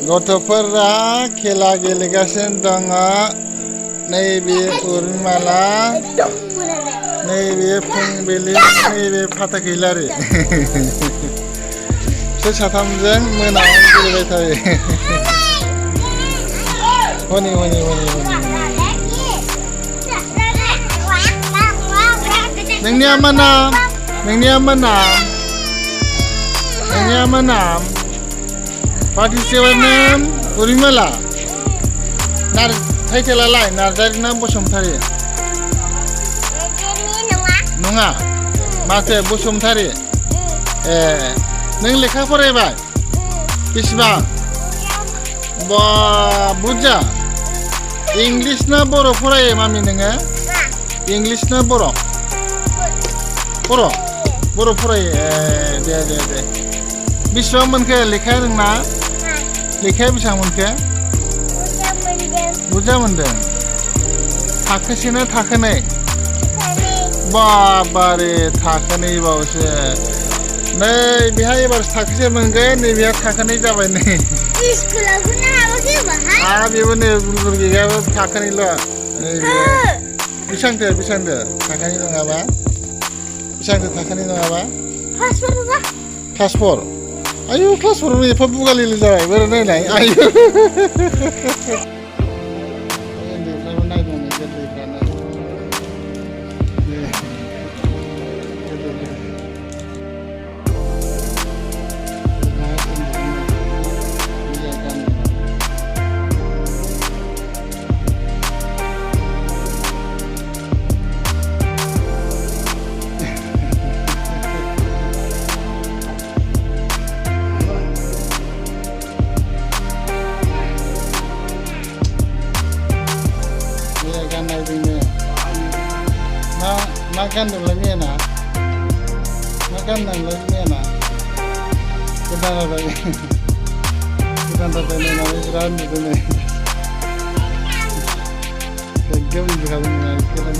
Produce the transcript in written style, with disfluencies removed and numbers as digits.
गथ'फोरा खेला गेलेगासिनो दङ। नैबे उर्मिमाला, नैबे फुंबिलि, नैबे फाथाखैलारि। बिसोर साथामजों मोनायाव गेलेबाय थायो। हनै हनै हनै हनै। नोंनिया मा नाम? नोंनिया मा नाम? नोंनिया मा नाम? What is your name? Urmila. Titleलाय Narzary ना बसुमतारी? नङा माथो बसुमतारी। नों लेखा फरायबाय? बेसेबां? बा बुरजा। इंलिस ना बर' फरायो मामि नोङो? इंलिस ना बर'? बर' फरायो। दे दे दे। बेसेबां मोनखो लेखाया नोंना? लेखाया बेसेबां मोनखो? बुरजा मोनदों। थाखोसे ना थाखोनै? बाबारे थाखोनै बावसो। नै बेहाय एबारसो थाखोसे मोनगोन, नै बेहा थाखोनै जाबाय नै। बेबो नै बुलबुल गिगायाबो थाखोनैल'। बेसेबांथो थाखोनै नङाबा? बेसेबांथो थाखोनै नङाबा? क्लास 4। आयु क्लास 4 एफा बुगालिलि जाबाय बोरै नायनाय आयु। उन्दैफ्राबो नायदोंनो गोरलैफ्रानो। गाननाय जोमनो मा गानदोंलाय मेना? मा गानदोंलाय मेना? गोदान रादाय नायनानै बिराद नुदों नै। एकदम उन्दुखाबाय गोदान